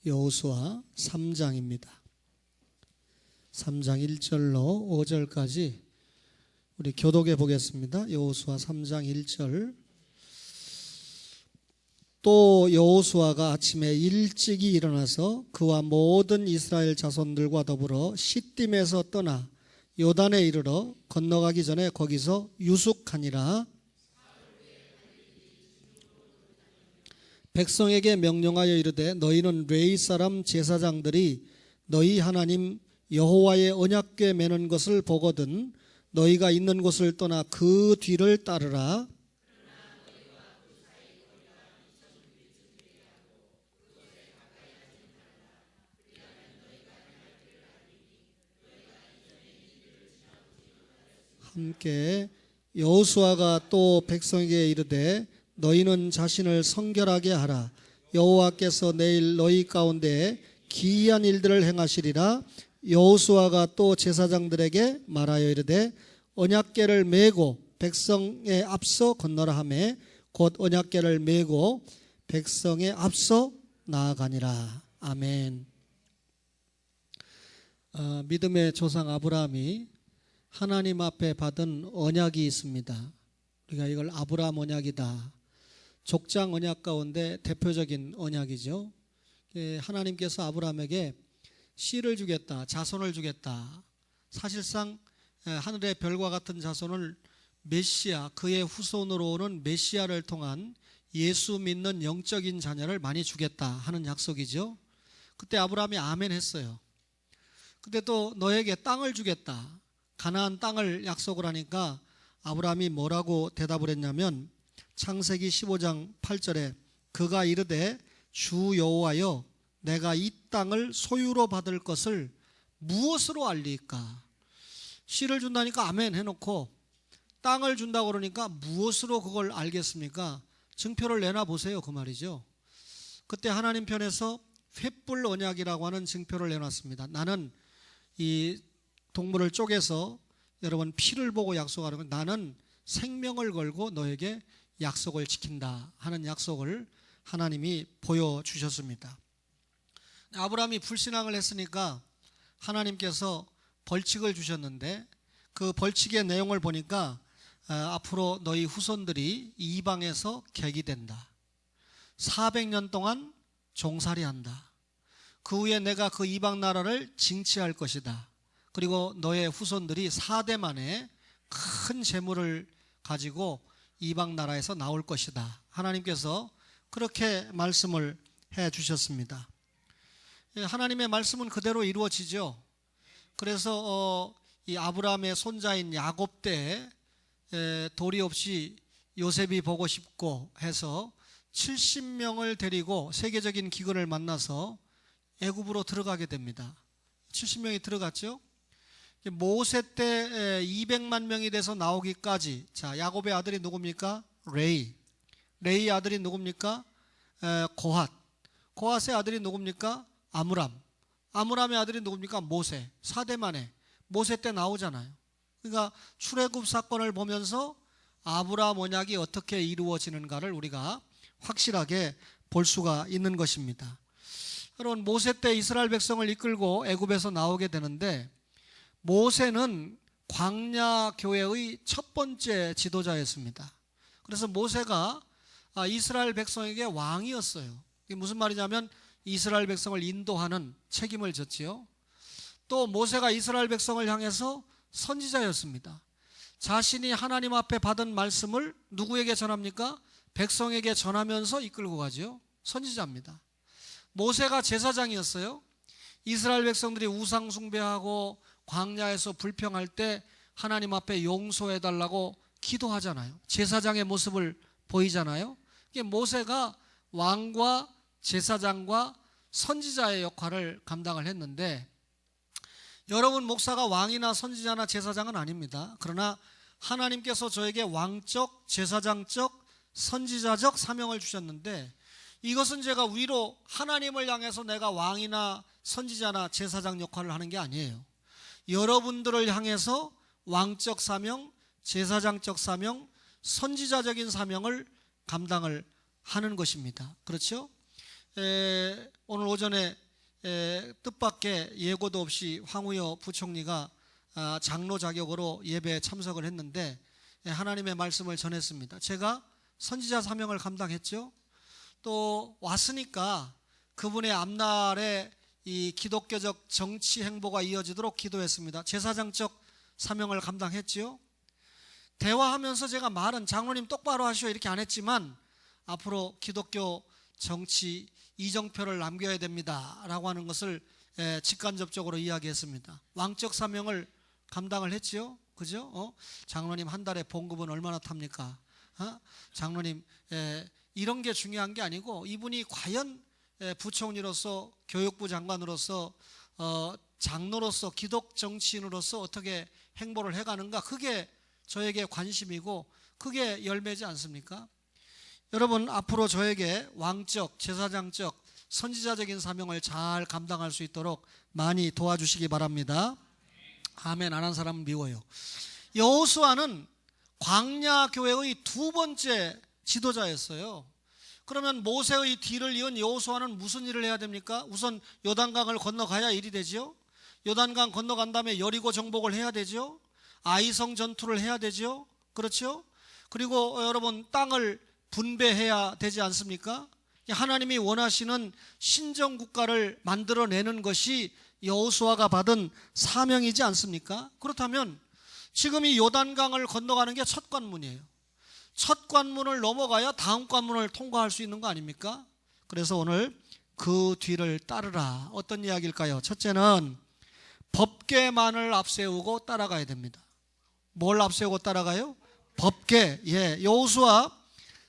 여호수아 3장입니다. 3장 1절로 5절까지 우리 교독해 보겠습니다. 여호수아 3장 1절. 또 여호수아가 아침에 일찍이 일어나서 그와 모든 이스라엘 자손들과 더불어 시딤에서 떠나 요단에 이르러 건너가기 전에 거기서 유숙하니라. 백성에게 명령하여 이르되 너희는 레위 사람 제사장들이 너희 하나님 여호와의 언약궤 매는 것을 보거든 너희가 있는 곳을 떠나 그 뒤를 따르라. 함께 여호수아가 또 백성에게 이르되 너희는 자신을 성결하게 하라. 여호와께서 내일 너희 가운데 기이한 일들을 행하시리라. 여호수아가 또 제사장들에게 말하여 이르되 언약궤를 메고 백성에 앞서 건너라 하매 곧 언약궤를 메고 백성에 앞서 나아가니라. 아멘. 믿음의 조상 아브라함이 하나님 앞에 받은 언약이 있습니다. 우리가 이걸 아브라함 언약이다. 족장 언약 가운데 대표적인 언약이죠. 하나님께서 아브라함에게 씨를 주겠다, 자손을 주겠다. 사실상 하늘의 별과 같은 자손을 메시아, 그의 후손으로 오는 메시아를 통한 예수 믿는 영적인 자녀를 많이 주겠다 하는 약속이죠. 그때 아브라함이 아멘 했어요. 그때 또 너에게 땅을 주겠다, 가나안 땅을 약속을 하니까 아브라함이 뭐라고 대답을 했냐면 창세기 15장 8절에 그가 이르되 주 여호와여 내가 이 땅을 소유로 받을 것을 무엇으로 알리까? 씨를 준다니까 아멘 해놓고 땅을 준다고 그러니까 무엇으로 그걸 알겠습니까? 증표를 내놔 보세요, 그 말이죠. 그때 하나님 편에서 횃불 언약이라고 하는 증표를 내놨습니다. 나는 이 동물을 쪼개서 여러분 피를 보고 약속하는 건 나는 생명을 걸고 너에게 약속을 지킨다 하는 약속을 하나님이 보여주셨습니다. 아브라함이 불신앙을 했으니까 하나님께서 벌칙을 주셨는데 그 벌칙의 내용을 보니까 앞으로 너희 후손들이 이방에서 객이된다. 400년 동안 종살이한다. 그 후에 내가 그 이방 나라를 징치할 것이다. 그리고 너의 후손들이 4대 만에 큰 재물을 가지고 이방 나라에서 나올 것이다. 하나님께서 그렇게 말씀을 해 주셨습니다. 하나님의 말씀은 그대로 이루어지죠. 그래서 이 아브라함의 손자인 야곱 때에 도리 없이 요셉이 보고 싶고 해서 70명을 데리고 세계적인 기근을 만나서 애굽으로 들어가게 됩니다. 70명이 들어갔죠. 모세 때 200만 명이 돼서 나오기까지, 자, 야곱의 아들이 누굽니까? 레이 아들이 누굽니까? 고핫의 아들이 누굽니까? 아므람의 아들이 누굽니까? 모세. 4대 만에 모세 때 나오잖아요. 그러니까 출애굽 사건을 보면서 아브라함 언약이 어떻게 이루어지는가를 우리가 확실하게 볼 수가 있는 것입니다. 여러분, 모세 때 이스라엘 백성을 이끌고 애굽에서 나오게 되는데 모세는 광야 교회의 첫 번째 지도자였습니다. 그래서 모세가 이스라엘 백성에게 왕이었어요. 이게 무슨 말이냐면 이스라엘 백성을 인도하는 책임을 졌지요. 또 모세가 이스라엘 백성을 향해서 선지자였습니다. 자신이 하나님 앞에 받은 말씀을 누구에게 전합니까? 백성에게 전하면서 이끌고 가죠. 선지자입니다. 모세가 제사장이었어요. 이스라엘 백성들이 우상 숭배하고 광야에서 불평할 때 하나님 앞에 용서해달라고 기도하잖아요. 제사장의 모습을 보이잖아요. 이게 모세가 왕과 제사장과 선지자의 역할을 감당을 했는데, 여러분, 목사가 왕이나 선지자나 제사장은 아닙니다. 그러나 하나님께서 저에게 왕적, 제사장적, 선지자적 사명을 주셨는데 이것은 제가 위로 하나님을 향해서 내가 왕이나 선지자나 제사장 역할을 하는 게 아니에요. 여러분들을 향해서 왕적 사명, 제사장적 사명, 선지자적인 사명을 감당을 하는 것입니다. 그렇죠? 오늘 오전에 뜻밖의 예고도 없이 황우여 부총리가 장로 자격으로 예배에 참석을 했는데 하나님의 말씀을 전했습니다. 제가 선지자 사명을 감당했죠. 또 왔으니까 그분의 앞날에 이 기독교적 정치 행보가 이어지도록 기도했습니다. 제사장적 사명을 감당했지요. 대화하면서 제가 말은 장로님 똑바로 하시오 이렇게 안 했지만 앞으로 기독교 정치 이정표를 남겨야 됩니다 라고 하는 것을 직간접적으로 이야기했습니다. 왕적 사명을 감당을 했지요. 그죠? 장로님 한 달에 봉급은 얼마나 탑니까? 장로님 이런 게 중요한 게 아니고 이분이 과연 부총리로서 교육부 장관으로서 장로로서 기독 정치인으로서 어떻게 행보를 해가는가, 그게 저에게 관심이고 그게 열매지 않습니까? 여러분, 앞으로 저에게 왕적, 제사장적, 선지자적인 사명을 잘 감당할 수 있도록 많이 도와주시기 바랍니다. 아멘. 안 한 사람은 미워요. 여호수아는 광야 교회의 두 번째 지도자였어요. 그러면 모세의 뒤를 이은 여호수아는 무슨 일을 해야 됩니까? 우선 요단강을 건너가야 일이 되지요. 요단강 건너간 다음에 여리고 정복을 해야 되죠. 아이성 전투를 해야 되죠. 그렇죠? 그리고 여러분, 땅을 분배해야 되지 않습니까? 하나님이 원하시는 신정국가를 만들어내는 것이 여호수아가 받은 사명이지 않습니까? 그렇다면 지금 이 요단강을 건너가는 게 첫 관문이에요. 첫 관문을 넘어가야 다음 관문을 통과할 수 있는 거 아닙니까? 그래서 오늘 그 뒤를 따르라. 어떤 이야기일까요? 첫째는 법궤만을 앞세우고 따라가야 됩니다. 뭘 앞세우고 따라가요? 법궤. 여호수아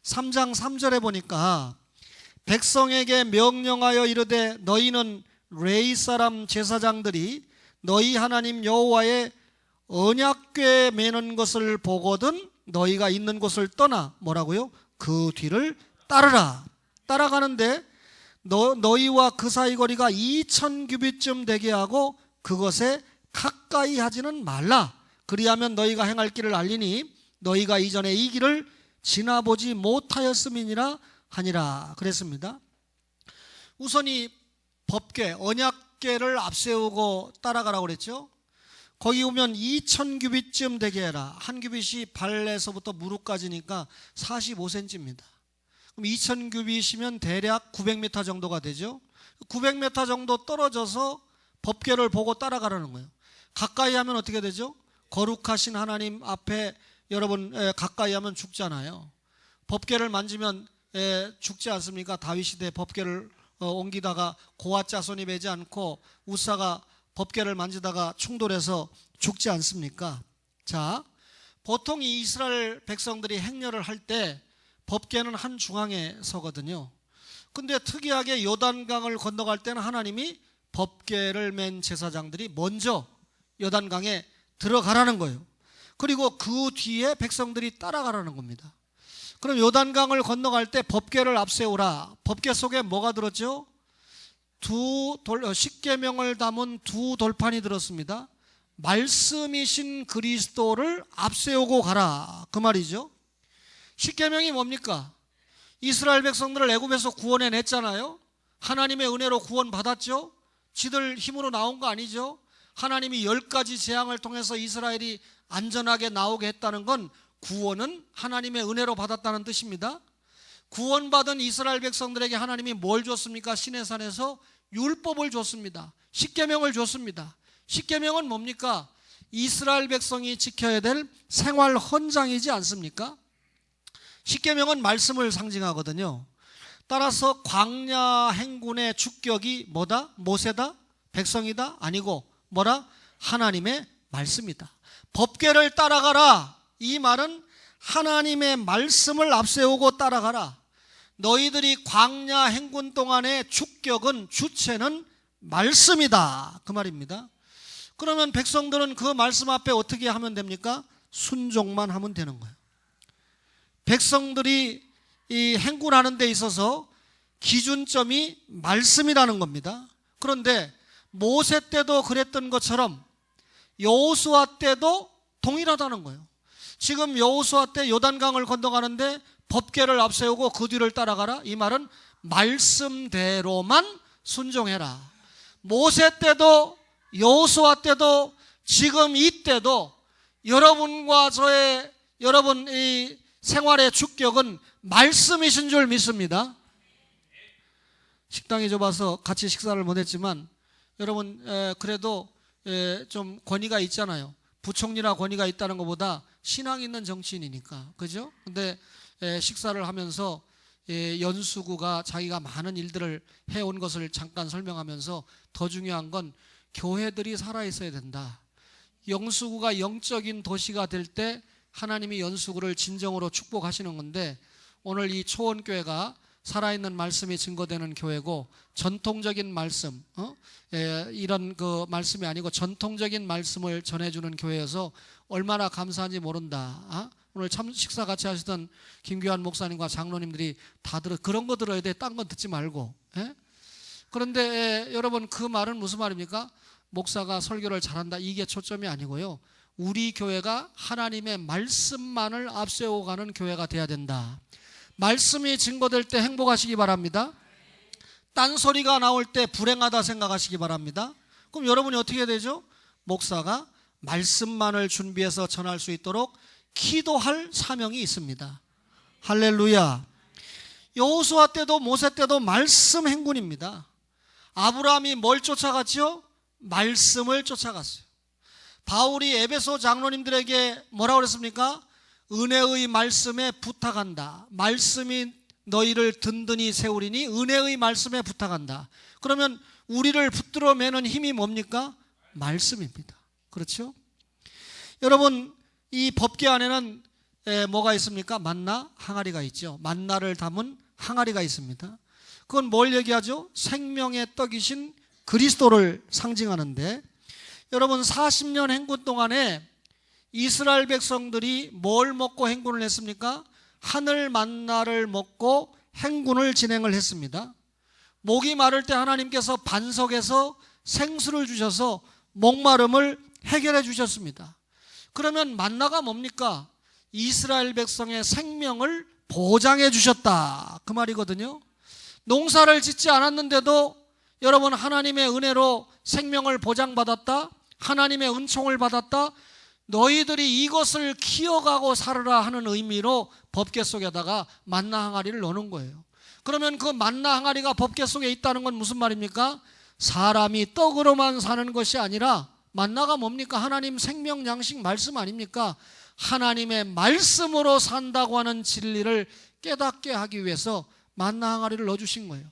3장 3절에 보니까 백성에게 명령하여 이르되 너희는 레위 사람 제사장들이 너희 하나님 여호와의 언약궤 매는 것을 보거든 너희가 있는 곳을 떠나 뭐라고요? 그 뒤를 따르라. 따라가는데 너희와 그 사이 거리가 2000규빗쯤 되게 하고 그것에 가까이 하지는 말라. 그리하면 너희가 행할 길을 알리니 너희가 이전에 이 길을 지나보지 못하였음이니라 하니라 그랬습니다. 우선 이 법궤, 언약궤를 앞세우고 따라가라고 그랬죠. 거기 오면 2000규빗쯤 되게 해라. 한 규빗이 발에서부터 무릎까지니까 45cm입니다. 그럼 2000규빗이면 대략 900m 정도가 되죠. 900m 정도 떨어져서 법궤를 보고 따라가라는 거예요. 가까이 하면 어떻게 되죠? 거룩하신 하나님 앞에 여러분 가까이 하면 죽잖아요. 법궤를 만지면 죽지 않습니까? 다윗 시대 법궤를 옮기다가 고아짜 손이 매지 않고 우사가 법궤를 만지다가 충돌해서 죽지 않습니까? 자, 보통 이 이스라엘 백성들이 행렬을 할 때 법궤는 한 중앙에 서거든요. 근데 특이하게 요단강을 건너갈 때는 하나님이 법궤를 맨 제사장들이 먼저 요단강에 들어가라는 거예요. 그리고 그 뒤에 백성들이 따라가라는 겁니다. 그럼 요단강을 건너갈 때 법궤를 앞세우라. 법궤 속에 뭐가 들었죠? 십계명을 담은 두 돌판이 들었습니다. 말씀이신 그리스도를 앞세우고 가라. 그 말이죠. 십계명이 뭡니까? 이스라엘 백성들을 애굽에서 구원해냈잖아요. 하나님의 은혜로 구원받았죠. 지들 힘으로 나온 거 아니죠. 하나님이 10가지 재앙을 통해서 이스라엘이 안전하게 나오게 했다는 건 구원은 하나님의 은혜로 받았다는 뜻입니다. 구원받은 이스라엘 백성들에게 하나님이 뭘 줬습니까? 시내산에서 율법을 줬습니다. 십계명을 줬습니다. 십계명은 뭡니까? 이스라엘 백성이 지켜야 될 생활 헌장이지 않습니까? 십계명은 말씀을 상징하거든요. 따라서 광야 행군의 주격이 뭐다? 모세다? 백성이다? 아니고 뭐라? 하나님의 말씀이다. 법궤를 따라가라. 이 말은 하나님의 말씀을 앞세우고 따라가라. 너희들이 광야 행군 동안의 주격은, 주체는 말씀이다. 그 말입니다. 그러면 백성들은 그 말씀 앞에 어떻게 하면 됩니까? 순종만 하면 되는 거예요. 백성들이 이 행군하는 데 있어서 기준점이 말씀이라는 겁니다. 그런데 모세 때도 그랬던 것처럼 여호수아 때도 동일하다는 거예요. 지금 여호수아 때 요단강을 건너가는데 법궤를 앞세우고 그 뒤를 따라가라. 이 말은 말씀대로만 순종해라. 모세 때도 여호수아 때도 지금 이때도 여러분과 저의 여러분 이 생활의 주격은 말씀이신 줄 믿습니다. 식당이 좁아서 같이 식사를 못했지만 여러분 그래도 좀 권위가 있잖아요. 부총리라 권위가 있다는 것보다 신앙 있는 정치인이니까, 그죠? 근데 식사를 하면서 연수구가 자기가 많은 일들을 해온 것을 잠깐 설명하면서 더 중요한 건 교회들이 살아있어야 된다. 영수구가 영적인 도시가 될 때 하나님이 연수구를 진정으로 축복하시는 건데, 오늘 이 초원교회가 살아있는 말씀이 증거되는 교회고, 전통적인 말씀, 이런 그 말씀이 아니고 전통적인 말씀을 전해주는 교회여서 얼마나 감사한지 모른다. 오늘 참 식사 같이 하시던 김규환 목사님과 장로님들이 다 그런 거 들어야 돼. 딴 건 듣지 말고. 그런데 여러분, 그 말은 무슨 말입니까? 목사가 설교를 잘한다, 이게 초점이 아니고요, 우리 교회가 하나님의 말씀만을 앞세우고 가는 교회가 돼야 된다. 말씀이 증거될 때 행복하시기 바랍니다. 딴소리가 나올 때 불행하다 생각하시기 바랍니다. 그럼 여러분이 어떻게 해야 되죠? 목사가 말씀만을 준비해서 전할 수 있도록 기도할 사명이 있습니다. 할렐루야. 여호수아 때도 모세 때도 말씀 행군입니다. 아브라함이 뭘 쫓아갔죠? 말씀을 쫓아갔어요. 바울이 에베소 장로님들에게 뭐라고 그랬습니까? 은혜의 말씀에 부탁한다. 말씀이 너희를 든든히 세우리니 은혜의 말씀에 부탁한다. 그러면 우리를 붙들어 매는 힘이 뭡니까? 말씀입니다. 그렇죠? 여러분, 이 법궤 안에는 뭐가 있습니까? 만나, 항아리가 있죠. 만나를 담은 항아리가 있습니다. 그건 뭘 얘기하죠? 생명의 떡이신 그리스도를 상징하는데, 여러분 40년 행군 동안에 이스라엘 백성들이 뭘 먹고 행군을 했습니까? 하늘 만나를 먹고 행군을 진행을 했습니다. 목이 마를 때 하나님께서 반석에서 생수를 주셔서 목마름을 해결해 주셨습니다. 그러면 만나가 뭡니까? 이스라엘 백성의 생명을 보장해 주셨다, 그 말이거든요. 농사를 짓지 않았는데도 여러분, 하나님의 은혜로 생명을 보장받았다, 하나님의 은총을 받았다, 너희들이 이것을 키워가고 살으라 하는 의미로 법궤 속에다가 만나 항아리를 넣는 거예요. 그러면 그 만나 항아리가 법궤 속에 있다는 건 무슨 말입니까? 사람이 떡으로만 사는 것이 아니라, 만나가 뭡니까? 하나님 생명 양식 말씀 아닙니까? 하나님의 말씀으로 산다고 하는 진리를 깨닫게 하기 위해서 만나 항아리를 넣어주신 거예요.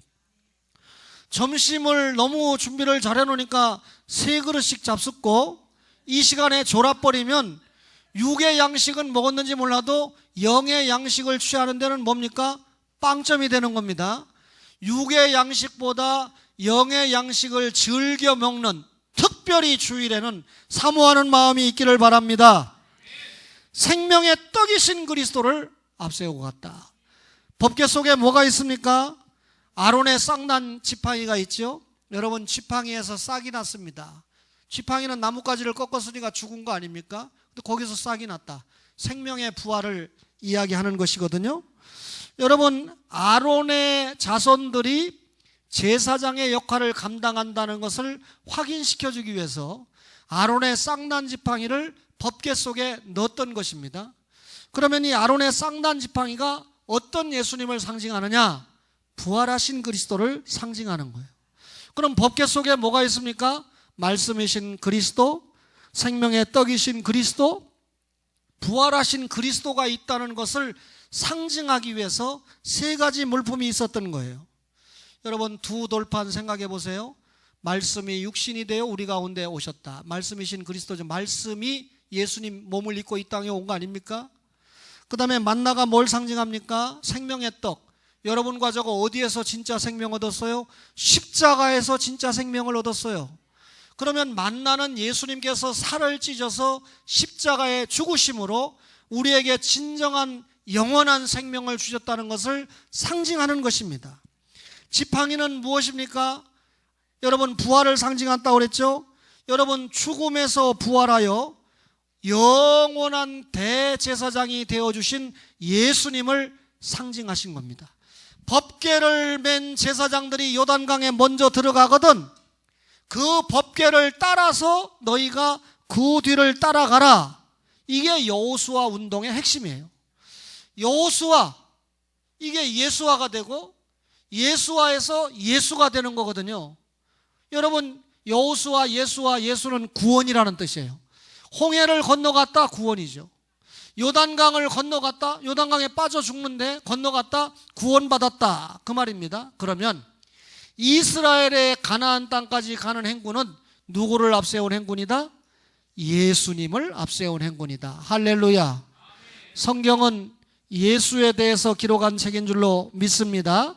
점심을 너무 준비를 잘해 놓으니까 3그릇씩 잡숫고 이 시간에 졸아버리면 육의 양식은 먹었는지 몰라도 영의 양식을 취하는 데는 뭡니까? 빵점이 되는 겁니다. 육의 양식보다 영의 양식을 즐겨 먹는, 특별히 주일에는 사모하는 마음이 있기를 바랍니다. 생명의 떡이신 그리스도를 앞세우고 갔다. 법궤 속에 뭐가 있습니까? 아론의 싹난 지팡이가 있죠. 여러분, 지팡이에서 싹이 났습니다. 지팡이는 나뭇가지를 꺾었으니까 죽은 거 아닙니까? 근데 거기서 싹이 났다. 생명의 부활을 이야기하는 것이거든요. 여러분, 아론의 자손들이 제사장의 역할을 감당한다는 것을 확인시켜 주기 위해서 아론의 싹난 지팡이를 법궤 속에 넣었던 것입니다. 그러면 이 아론의 싹난 지팡이가 어떤 예수님을 상징하느냐? 부활하신 그리스도를 상징하는 거예요. 그럼 법궤 속에 뭐가 있습니까? 말씀이신 그리스도, 생명의 떡이신 그리스도, 부활하신 그리스도가 있다는 것을 상징하기 위해서 3가지 물품이 있었던 거예요. 여러분, 두 돌판 생각해 보세요. 말씀이 육신이 되어 우리 가운데 오셨다. 말씀이신 그리스도죠. 말씀이 예수님 몸을 입고 이 땅에 온 거 아닙니까? 그 다음에 만나가 뭘 상징합니까? 생명의 떡. 여러분과 저거 어디에서 진짜 생명 얻었어요? 십자가에서 진짜 생명을 얻었어요. 그러면 만나는 예수님께서 살을 찢어서 십자가의 죽으심으로 우리에게 진정한 영원한 생명을 주셨다는 것을 상징하는 것입니다. 지팡이는 무엇입니까? 여러분, 부활을 상징한다고 그랬죠? 여러분, 죽음에서 부활하여 영원한 대제사장이 되어주신 예수님을 상징하신 겁니다. 법궤를 맨 제사장들이 요단강에 먼저 들어가거든 그 법궤를 따라서 너희가 그 뒤를 따라가라. 이게 여호수아 운동의 핵심이에요. 여호수아, 이게 예수화가 되고 예수화에서 예수가 되는 거거든요. 여러분, 여호수아, 예수화, 예수는 구원이라는 뜻이에요. 홍해를 건너갔다 구원이죠. 요단강을 건너갔다, 요단강에 빠져 죽는데 건너갔다 구원받았다, 그 말입니다. 그러면 이스라엘의 가나안 땅까지 가는 행군은 누구를 앞세운 행군이다? 예수님을 앞세운 행군이다. 할렐루야. 성경은 예수에 대해서 기록한 책인 줄로 믿습니다.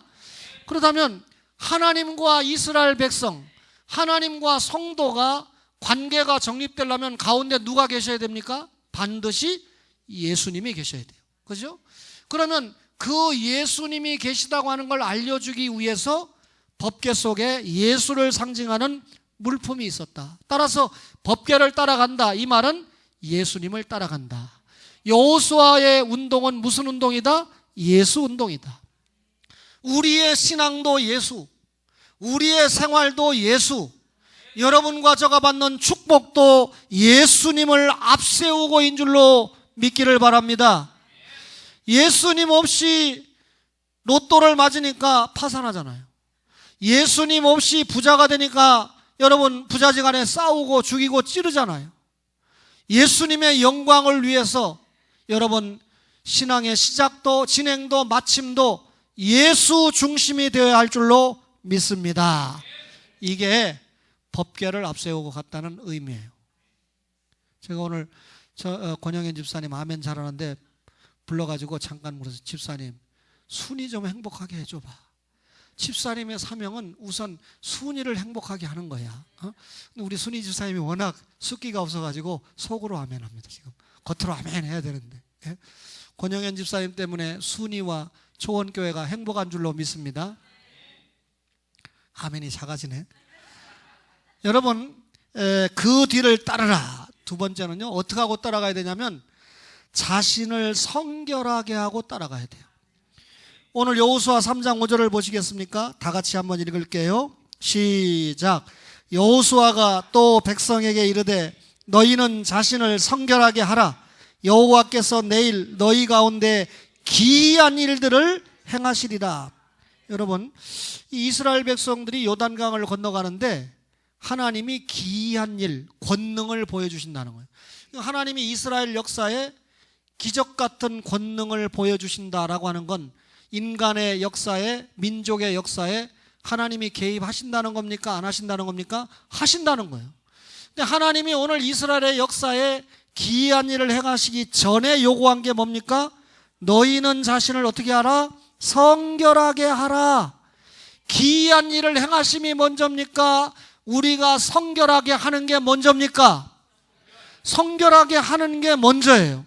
그렇다면 하나님과 이스라엘 백성, 하나님과 성도가 관계가 정립되려면 가운데 누가 계셔야 됩니까? 반드시 예수님이 계셔야 돼요. 그죠? 그러면 그 예수님이 계시다고 하는 걸 알려주기 위해서 법궤 속에 예수를 상징하는 물품이 있었다. 따라서 법궤를 따라간다, 이 말은 예수님을 따라간다. 여호수아의 운동은 무슨 운동이다? 예수 운동이다. 우리의 신앙도 예수, 우리의 생활도 예수, 여러분과 저가 받는 축복도 예수님을 앞세우고인 줄로 믿기를 바랍니다. 예수님 없이 로또를 맞으니까 파산하잖아요. 예수님 없이 부자가 되니까 여러분 부자지간에 싸우고 죽이고 찌르잖아요. 예수님의 영광을 위해서 여러분 신앙의 시작도 진행도 마침도 예수 중심이 되어야 할 줄로 믿습니다. 이게 법궤를 앞세우고 갔다는 의미예요. 제가 오늘 권영현 집사님 아멘 잘하는데 불러가지고 잠깐 물어서 집사님 순이 좀 행복하게 해줘봐. 집사님의 사명은 우선 순이를 행복하게 하는 거야. 근데 우리 순이 집사님이 워낙 숫기가 없어가지고 속으로 아멘합니다. 지금 겉으로 아멘 해야 되는데. 권영현 집사님 때문에 순이와 초원교회가 행복한 줄로 믿습니다. 아멘이 작아지네. 여러분, 그 뒤를 따르라. 두 번째는요, 어떻게 하고 따라가야 되냐면 자신을 성결하게 하고 따라가야 돼요. 오늘 여호수아 3장 5절을 보시겠습니까? 다 같이 한번 읽을게요. 시작. 여호수아가 또 백성에게 이르되 너희는 자신을 성결하게 하라. 여호와께서 내일 너희 가운데 기이한 일들을 행하시리라. 여러분, 이 이스라엘 백성들이 요단강을 건너가는데 하나님이 기이한 일, 권능을 보여주신다는 거예요. 하나님이 이스라엘 역사에 기적 같은 권능을 보여주신다라고 하는 건 인간의 역사에, 민족의 역사에 하나님이 개입하신다는 겁니까? 안 하신다는 겁니까? 하신다는 거예요. 근데 하나님이 오늘 이스라엘의 역사에 기이한 일을 행하시기 전에 요구한 게 뭡니까? 너희는 자신을 어떻게 하라? 성결하게 하라. 기이한 일을 행하심이 먼저입니까? 우리가 성결하게 하는 게 먼저입니까? 성결하게 하는 게 먼저예요.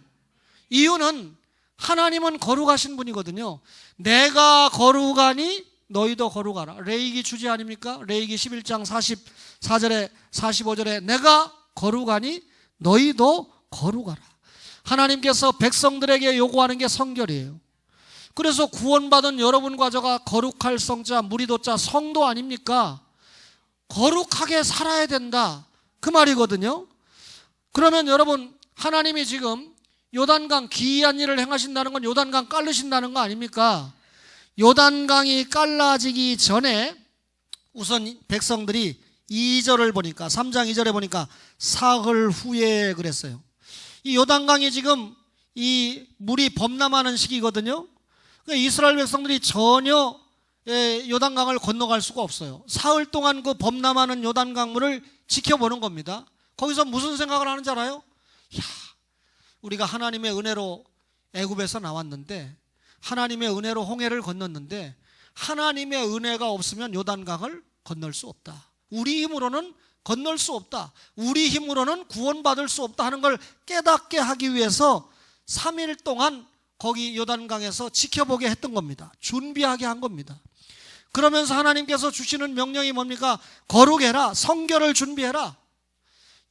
이유는 하나님은 거룩하신 분이거든요. 내가 거룩하니 너희도 거룩하라. 레위기 주제 아닙니까? 레위기 11장 44절에 45절에 내가 거룩하니 너희도 거룩하라. 하나님께서 백성들에게 요구하는 게 성결이에요. 그래서 구원받은 여러분과 저가 거룩할 성자, 무리도자, 성도 아닙니까? 거룩하게 살아야 된다, 그 말이거든요. 그러면 여러분, 하나님이 지금 요단강 기이한 일을 행하신다는 건 요단강 깔르신다는 거 아닙니까? 요단강이 깔라지기 전에 우선 백성들이 2절을 보니까 3장 2절에 보니까 사흘 후에 그랬어요. 이 요단강이 지금 이 물이 범람하는 시기거든요. 그러니까 이스라엘 백성들이 전혀 요단강을 건너갈 수가 없어요. 사흘 동안 그 범람하는 요단강물을 지켜보는 겁니다. 거기서 무슨 생각을 하는지 알아요? 야, 우리가 하나님의 은혜로 애굽에서 나왔는데, 하나님의 은혜로 홍해를 건넜는데 하나님의 은혜가 없으면 요단강을 건널 수 없다. 우리 힘으로는 건널 수 없다. 우리 힘으로는 구원받을 수 없다 하는 걸 깨닫게 하기 위해서 3일 동안 거기 요단강에서 지켜보게 했던 겁니다. 준비하게 한 겁니다. 그러면서 하나님께서 주시는 명령이 뭡니까? 거룩해라. 성결을 준비해라.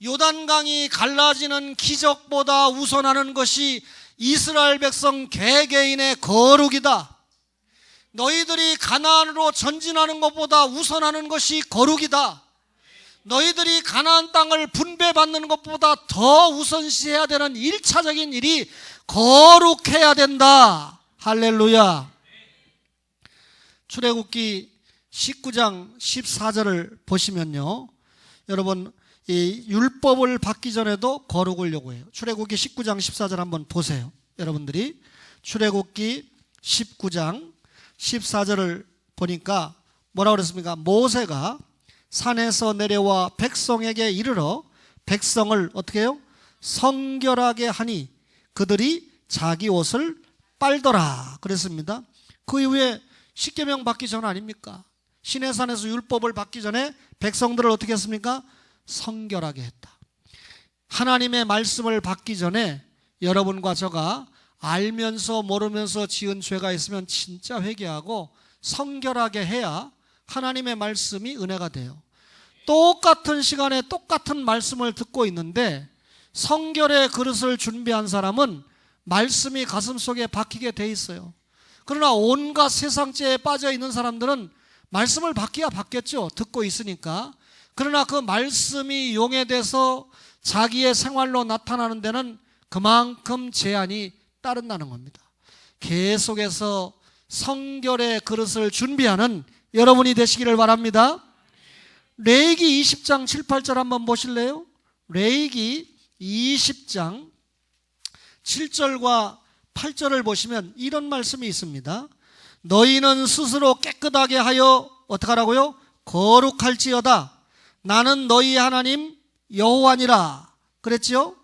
요단강이 갈라지는 기적보다 우선하는 것이 이스라엘 백성 개개인의 거룩이다. 너희들이 가나안으로 전진하는 것보다 우선하는 것이 거룩이다. 너희들이 가나안 땅을 분배받는 것보다 더 우선시해야 되는 1차적인 일이 거룩해야 된다. 할렐루야. 출애굽기 19장 14절을 보시면요, 여러분 이 율법을 받기 전에도 거룩을 요구해요. 출애굽기 19장 14절 한번 보세요. 여러분들이 출애굽기 19장 14절을 보니까 뭐라고 그랬습니까? 모세가 산에서 내려와 백성에게 이르러 백성을 어떻게 해요? 성결하게 하니 그들이 자기 옷을 빨더라 그랬습니다. 그 이후에 십계명 받기 전 아닙니까? 시내산에서 율법을 받기 전에 백성들을 어떻게 했습니까? 성결하게 했다. 하나님의 말씀을 받기 전에 여러분과 저가 알면서 모르면서 지은 죄가 있으면 진짜 회개하고 성결하게 해야 하나님의 말씀이 은혜가 돼요. 똑같은 시간에 똑같은 말씀을 듣고 있는데 성결의 그릇을 준비한 사람은 말씀이 가슴속에 박히게 돼 있어요. 그러나 온갖 세상죄에 빠져 있는 사람들은 말씀을 받기야 받겠죠. 듣고 있으니까. 그러나 그 말씀이 용해돼서 자기의 생활로 나타나는 데는 그만큼 제한이 따른다는 겁니다. 계속해서 성결의 그릇을 준비하는 여러분이 되시기를 바랍니다. 레위기 20장 7, 8절 한번 보실래요? 레위기 20장 7절과 8절을 보시면 이런 말씀이 있습니다. 너희는 스스로 깨끗하게 하여 어떻게 하라고요? 거룩할지어다. 나는 너희 하나님 여호와니라 그랬지요?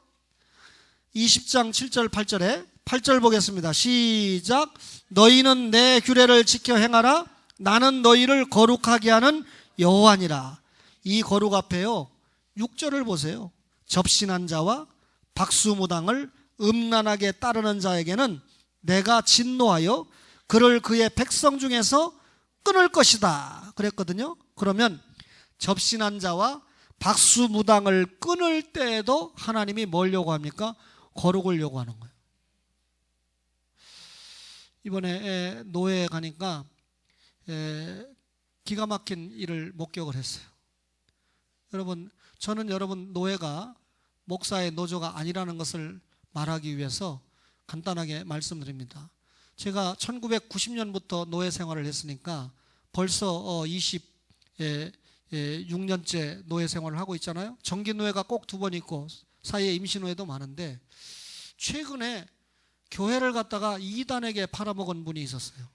20장 7절 8절에 8절 보겠습니다. 시작. 너희는 내 규례를 지켜 행하라. 나는 너희를 거룩하게 하는 여호와니라. 이 거룩 앞에요 6절을 보세요. 접신한 자와 박수무당을 음란하게 따르는 자에게는 내가 진노하여 그를 그의 백성 중에서 끊을 것이다 그랬거든요. 그러면 접신한 자와 박수무당을 끊을 때에도 하나님이 뭘 요구합니까? 거룩을 요구하는 거예요. 이번에 노회에 가니까 기가 막힌 일을 목격을 했어요. 여러분, 저는 여러분 노회가 목사의 노조가 아니라는 것을 말하기 위해서 간단하게 말씀드립니다. 제가 1990년부터 노회 생활을 했으니까 벌써 26년째 노회 생활을 하고 있잖아요. 정기노회가 꼭 2번 있고 사이에 임시노회도 많은데 최근에 교회를 갖다가 이단에게 팔아먹은 분이 있었어요.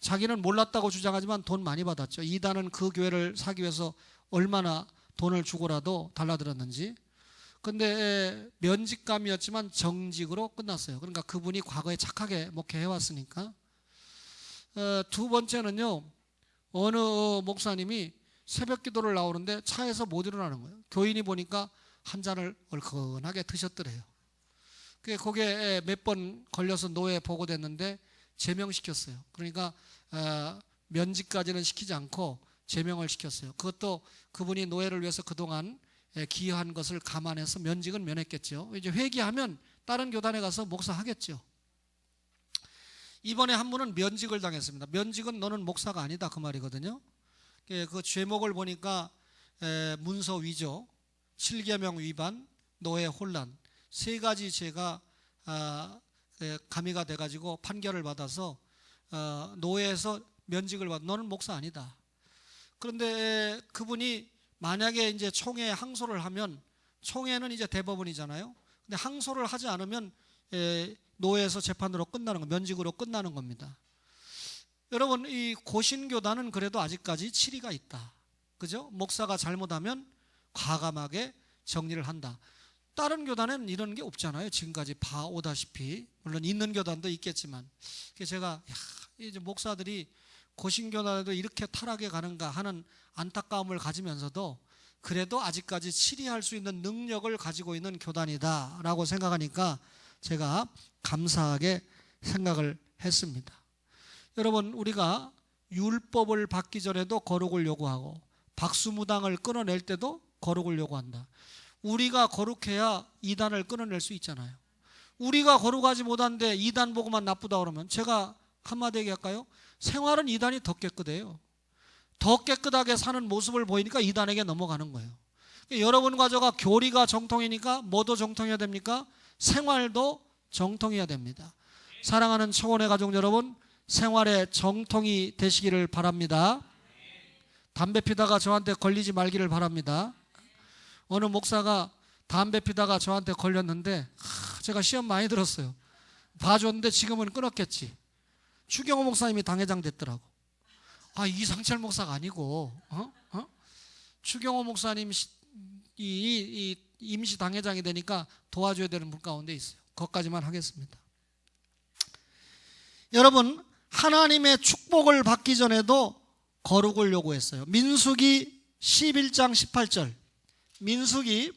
자기는 몰랐다고 주장하지만 돈 많이 받았죠. 이단은 그 교회를 사기 위해서 얼마나 돈을 주고라도 달라들었는지. 근데 면직감이었지만 정직으로 끝났어요. 그러니까 그분이 과거에 착하게 목회해왔으니까. 2번째는요, 어느 목사님이 새벽 기도를 나오는데 차에서 못 일어나는 거예요. 교인이 보니까 한 잔을 얼큰하게 드셨더래요. 거기에 몇 번 걸려서 노회에 보고됐는데 제명시켰어요. 그러니까 면직까지는 시키지 않고 제명을 시켰어요. 그것도 그분이 노회를 위해서 그동안 기여한 것을 감안해서 면직은 면했겠죠. 이제 회개하면 다른 교단에 가서 목사하겠죠. 이번에 한 분은 면직을 당했습니다. 면직은 너는 목사가 아니다 그 말이거든요. 그 죄목을 보니까 문서 위조, 7계명 위반, 노회 혼란 3가지 죄가 가미가 돼가지고 판결을 받아서 노회에서 면직을 받아. 너는 목사 아니다. 그런데 그분이 만약에 이제 총회에 항소를 하면, 총회는 이제 대법원이잖아요. 근데 항소를 하지 않으면 노회에서 재판으로 끝나는 거, 면직으로 끝나는 겁니다. 여러분, 이 고신교단은 그래도 아직까지 치리가 있다. 그죠? 목사가 잘못하면 과감하게 정리를 한다. 다른 교단에는 이런 게 없잖아요. 지금까지 봐오다시피. 물론 있는 교단도 있겠지만. 그래서 제가 이제 목사들이 고신교단에도 이렇게 타락해 가는가 하는 안타까움을 가지면서도 그래도 아직까지 치리할 수 있는 능력을 가지고 있는 교단이다라고 생각하니까 제가 감사하게 생각을 했습니다. 여러분, 우리가 율법을 받기 전에도 거룩을 요구하고 박수무당을 끊어낼 때도 거룩을 요구한다. 우리가 거룩해야 이단을 끊어낼 수 있잖아요. 우리가 거룩하지 못한데 이단 보고만 나쁘다 그러면 제가 한마디 얘기할까요? 생활은 이단이 더 깨끗해요. 더 깨끗하게 사는 모습을 보이니까 이단에게 넘어가는 거예요. 여러분과 저가 교리가 정통이니까 뭐도 정통해야 됩니까? 생활도 정통해야 됩니다. 사랑하는 청원의 가족 여러분, 생활의 정통이 되시기를 바랍니다. 담배 피다가 저한테 걸리지 말기를 바랍니다. 어느 목사가 담배 피다가 저한테 걸렸는데 제가 시험 많이 들었어요. 봐줬는데 지금은 끊었겠지. 추경호 목사님이 당회장 됐더라고. 이상철 목사가 아니고 추경호 목사님 이 임시 당회장이 되니까 도와줘야 되는 분 가운데 있어요. 거기까지만 하겠습니다. 여러분, 하나님의 축복을 받기 전에도 거룩을 요구했어요. 민수기 11장 18절, 민수기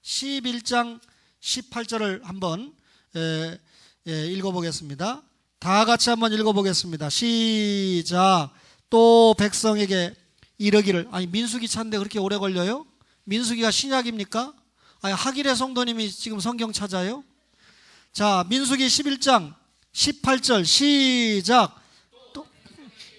11장 18절을 한번 읽어보겠습니다. 다 같이 한번 읽어보겠습니다. 시작. 또 백성에게 이르기를. 민수기 찾는데 그렇게 오래 걸려요? 민수기가 신약입니까? 하길의 성도님이 지금 성경 찾아요? 자, 민수기 11장 18절 시작. 또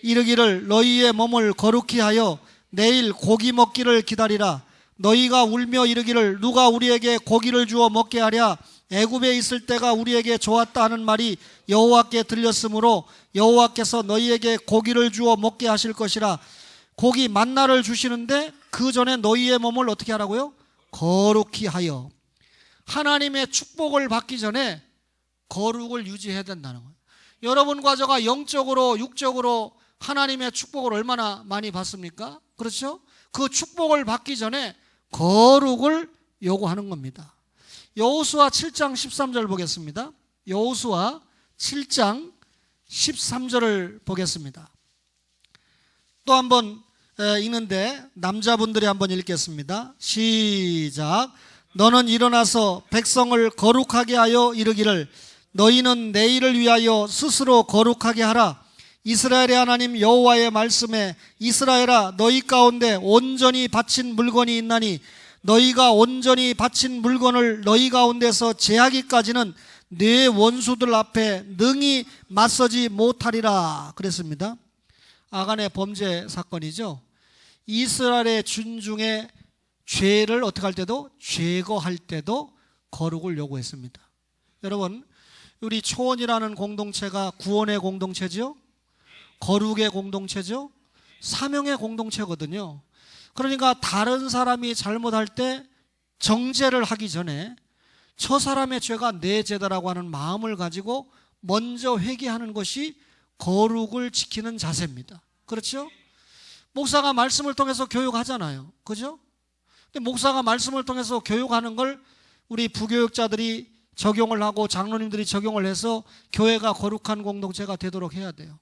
이르기를 너희의 몸을 거룩히 하여 내일 고기 먹기를 기다리라. 너희가 울며 이르기를 누가 우리에게 고기를 주어 먹게 하랴. 애굽에 있을 때가 우리에게 좋았다 하는 말이 여호와께 들렸으므로 여호와께서 너희에게 고기를 주어 먹게 하실 것이라. 고기 만나를 주시는데 그 전에 너희의 몸을 어떻게 하라고요? 거룩히 하여. 하나님의 축복을 받기 전에 거룩을 유지해야 된다는 거예요. 여러분과 저가 영적으로 육적으로 하나님의 축복을 얼마나 많이 받습니까? 그렇죠? 그 축복을 받기 전에 거룩을 요구하는 겁니다. 여호수아 7장 13절 보겠습니다. 여호수아 7장 13절을 보겠습니다. 또 한번 읽는데 남자분들이 한번 읽겠습니다. 시작. 너는 일어나서 백성을 거룩하게 하여 이르기를 너희는 내일을 위하여 스스로 거룩하게 하라. 이스라엘의 하나님 여호와의 말씀에 이스라엘아 너희 가운데 온전히 바친 물건이 있나니 너희가 온전히 바친 물건을 너희 가운데서 제하기까지는 네 원수들 앞에 능히 맞서지 못하리라 그랬습니다. 아간의 범죄 사건이죠. 이스라엘의 군중의 죄를 어떻게 할 때도 제거할 때도 거룩을 요구했습니다. 여러분, 우리 초원이라는 공동체가 구원의 공동체죠. 거룩의 공동체죠. 사명의 공동체거든요. 그러니까 다른 사람이 잘못할 때 정죄를 하기 전에 저 사람의 죄가 내 죄다라고 하는 마음을 가지고 먼저 회개하는 것이 거룩을 지키는 자세입니다. 그렇죠? 목사가 말씀을 통해서 교육하잖아요. 그죠? 근데 목사가 말씀을 통해서 교육하는 걸 우리 부교육자들이 적용을 하고 장로님들이 적용을 해서 교회가 거룩한 공동체가 되도록 해야 돼요.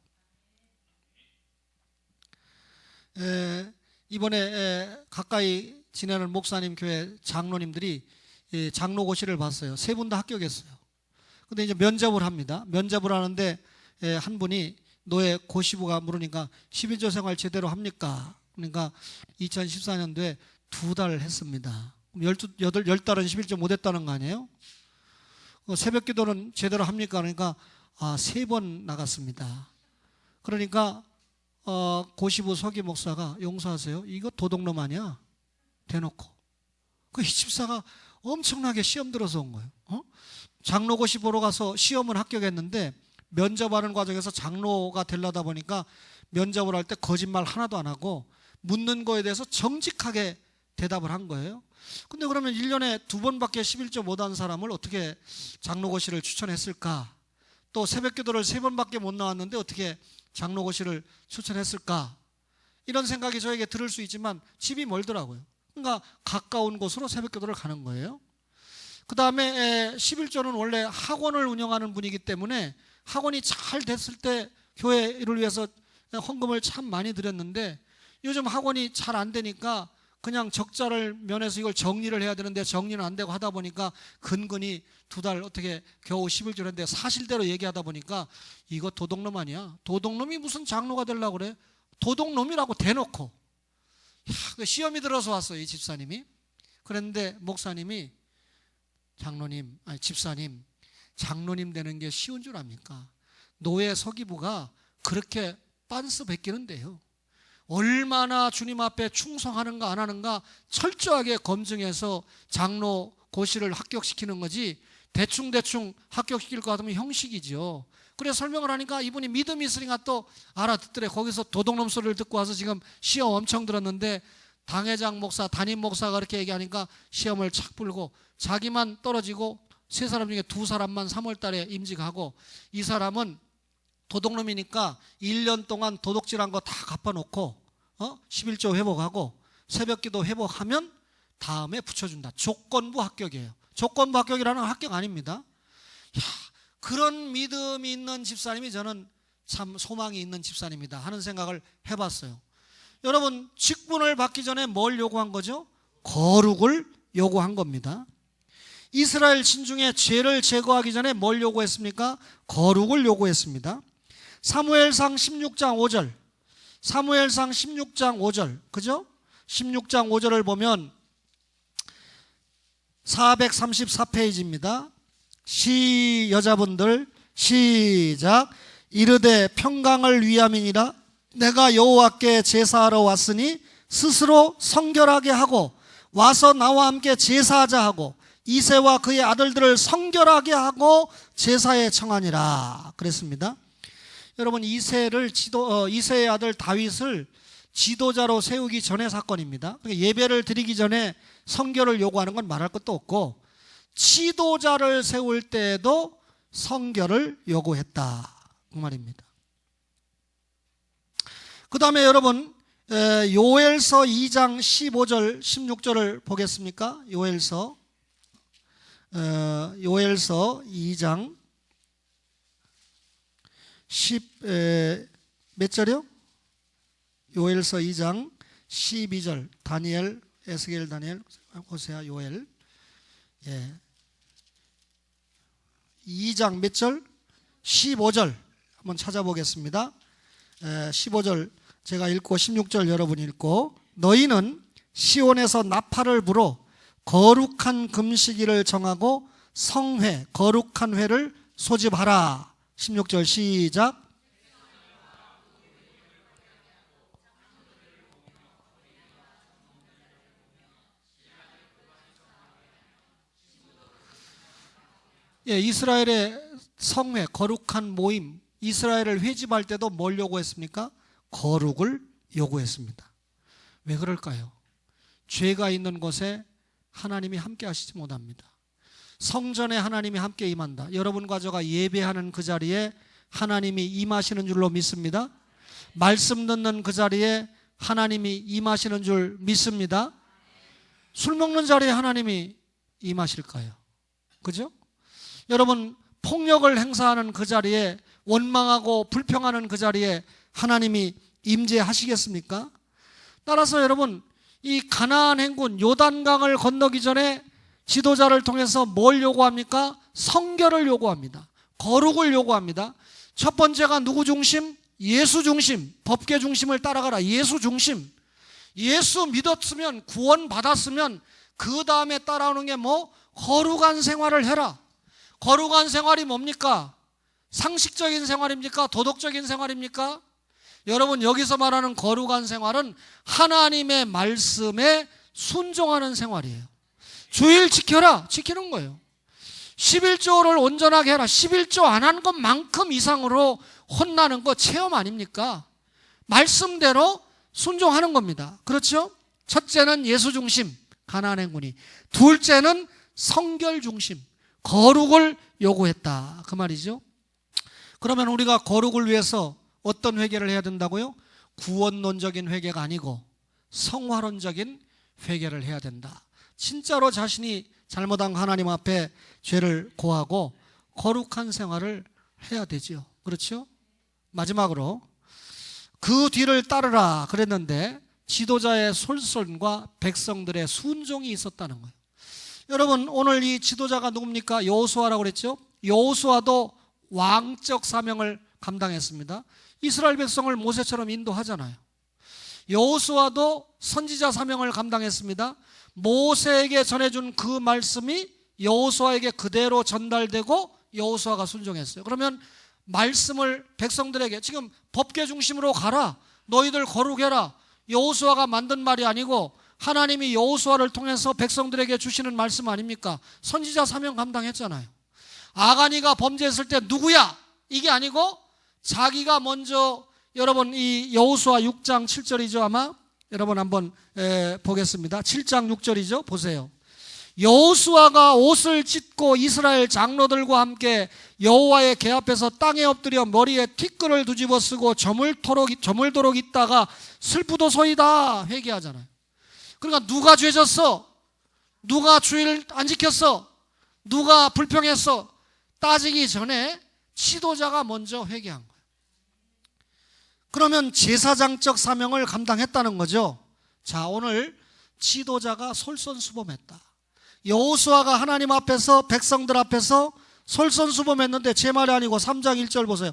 이번에 가까이 지내는 목사님 교회 장로님들이 장로고시를 봤어요. 세 분 다 합격했어요. 근데 이제 면접을 합니다. 면접을 하는데 한 분이 노예 고시부가 물으니까 12조 생활 제대로 합니까? 그러니까 2014년도에 2달 했습니다. 그럼 10달은 11조 못했다는 거 아니에요? 새벽 기도는 제대로 합니까? 그러니까 3번 나갔습니다. 그러니까 고시부 서기 목사가 용서하세요. 이거 도둑놈 아니야? 대놓고. 이 집사가 엄청나게 시험 들어서 온 거예요. 장로고시 보러 가서 시험은 합격했는데 면접하는 과정에서 장로가 되려다 보니까 면접을 할 때 거짓말 하나도 안 하고 묻는 거에 대해서 정직하게 대답을 한 거예요. 근데 그러면 1년에 2번밖에 11조 못한 사람을 어떻게 장로고시를 추천했을까? 또 새벽 기도를 3번밖에 못 나왔는데 어떻게 장로고시를 추천했을까? 이런 생각이 저에게 들을 수 있지만 집이 멀더라고요. 그러니까 가까운 곳으로 새벽 기도를 가는 거예요. 그 다음에 11조는 원래 학원을 운영하는 분이기 때문에 학원이 잘 됐을 때 교회를 위해서 헌금을 참 많이 드렸는데 요즘 학원이 잘 안 되니까 그냥 적자를 면해서 이걸 정리를 해야 되는데 정리는 안 되고 하다 보니까 근근히 2달 어떻게 겨우 11조를 했는데 사실대로 얘기하다 보니까 이거 도둑놈 아니야? 도둑놈이 무슨 장로가 되려고 그래? 도둑놈이라고 대놓고. 시험이 들어서 왔어요, 이 집사님이. 그런데 목사님이 집사님, 장로님 되는 게 쉬운 줄 압니까? 노예 서기부가 그렇게 빤스 베끼는데요. 얼마나 주님 앞에 충성하는가 안 하는가 철저하게 검증해서 장로 고시를 합격시키는 거지, 대충 합격시킬 것 같으면 형식이죠. 그래 설명을 하니까 이분이 믿음이 있으니까 또 알아듣더래. 거기서 도둑놈 소리를 듣고 와서 지금 시험 엄청 들었는데 당회장 목사, 담임 목사가 그렇게 얘기하니까 시험을 착 불고 자기만 떨어지고 세 사람 중에 두 사람만 3월 달에 임직하고, 이 사람은 도둑놈이니까 1년 동안 도둑질한 거 다 갚아놓고 11조 회복하고 새벽기도 회복하면 다음에 붙여준다. 조건부 합격이에요. 조건부 합격이라는 건 합격 아닙니다. 야, 그런 믿음이 있는 집사님이 저는 참 소망이 있는 집사님이다 하는 생각을 해봤어요. 여러분, 직분을 받기 전에 뭘 요구한 거죠? 거룩을 요구한 겁니다. 이스라엘 진중에 죄를 제거하기 전에 뭘 요구했습니까? 거룩을 요구했습니다. 사무엘상 16장 5절, 사무엘상 16장 5절, 그죠? 16장 5절을 보면 434페이지입니다. 여자분들 시작. 이르되 평강을 위함이니라. 내가 여호와께 제사하러 왔으니 스스로 성결하게 하고 와서 나와 함께 제사하자 하고 이새와 그의 아들들을 성결하게 하고 제사에 청하니라 그랬습니다. 여러분, 이새의 아들 다윗을 지도자로 세우기 전의 사건입니다. 예배를 드리기 전에 성결을 요구하는 건 말할 것도 없고, 지도자를 세울 때에도 성결을 요구했다 그 말입니다. 그 다음에 여러분, 요엘서 2장 15절 16절을 보겠습니까? 요엘서 2장 몇 절이요? 요엘서 2장 12절. 다니엘, 에스겔, 다니엘, 호세아, 요엘. 2장 몇 절? 15절 한번 찾아보겠습니다. 15절 제가 읽고 16절 여러분 읽고, 너희는 시온에서 나팔을 불어 거룩한 금식일을 정하고 성회, 거룩한 회를 소집하라. 16절 시작. 이스라엘의 성회, 거룩한 모임, 이스라엘을 회집할 때도 뭘 요구했습니까? 거룩을 요구했습니다. 왜 그럴까요? 죄가 있는 곳에 하나님이 함께 하시지 못합니다. 성전에 하나님이 함께 임한다. 여러분과 저가 예배하는 그 자리에 하나님이 임하시는 줄로 믿습니다. 말씀 듣는 그 자리에 하나님이 임하시는 줄 믿습니다. 술 먹는 자리에 하나님이 임하실까요? 그죠? 여러분, 폭력을 행사하는 그 자리에, 원망하고 불평하는 그 자리에 하나님이 임재하시겠습니까? 따라서 여러분, 이 가나안 행군 요단강을 건너기 전에 지도자를 통해서 뭘 요구합니까? 성결을 요구합니다. 거룩을 요구합니다. 첫 번째가 누구 중심? 예수 중심. 법계 중심을 따라가라. 예수 중심. 예수 믿었으면, 구원 받았으면 그 다음에 따라오는 게 뭐? 거룩한 생활을 해라. 거룩한 생활이 뭡니까? 상식적인 생활입니까? 도덕적인 생활입니까? 여러분, 여기서 말하는 거룩한 생활은 하나님의 말씀에 순종하는 생활이에요. 주일 지켜라, 지키는 거예요. 11조를 온전하게 해라. 11조 안 한 것만큼 이상으로 혼나는 거 체험 아닙니까? 말씀대로 순종하는 겁니다. 그렇죠? 첫째는 예수 중심, 가나안 행군이. 둘째는 성결 중심, 거룩을 요구했다 그 말이죠. 그러면 우리가 거룩을 위해서 어떤 회개를 해야 된다고요? 구원론적인 회개가 아니고 성화론적인 회개를 해야 된다. 진짜로 자신이 잘못한 하나님 앞에 죄를 고하고 거룩한 생활을 해야 되지요. 그렇죠? 마지막으로 그 뒤를 따르라 그랬는데 지도자의 솔선과 백성들의 순종이 있었다는 거예요. 여러분, 오늘 이 지도자가 누굽니까? 여호수아라고 그랬죠? 여호수아도 왕적 사명을 감당했습니다. 이스라엘 백성을 모세처럼 인도하잖아요. 여호수아도 선지자 사명을 감당했습니다. 모세에게 전해준 그 말씀이 여호수아에게 그대로 전달되고 여호수아가 순종했어요. 그러면 말씀을 백성들에게 지금 법궤 중심으로 가라, 너희들 거룩해라, 여호수아가 만든 말이 아니고 하나님이 여호수아를 통해서 백성들에게 주시는 말씀 아닙니까? 선지자 사명 감당했잖아요. 아간이가 범죄했을 때 누구야? 이게 아니고 자기가 먼저, 여러분 이 여호수아 6장 7절이죠 아마? 여러분 한번 보겠습니다. 7장 6절이죠. 보세요. 여호수아가 옷을 찢고 이스라엘 장로들과 함께 여호와의 궤 앞에서 땅에 엎드려 머리에 티끌을 뒤집어 쓰고 저물도록 있다가 슬프도소이다 회개하잖아요. 그러니까 누가 죄졌어? 누가 주일 안 지켰어? 누가 불평했어? 따지기 전에 지도자가 먼저 회개한 거예요. 그러면 제사장적 사명을 감당했다는 거죠. 자, 오늘 지도자가 솔선수범했다. 여호수아가 하나님 앞에서 백성들 앞에서 솔선수범했는데 제 말이 아니고 3장 1절 보세요.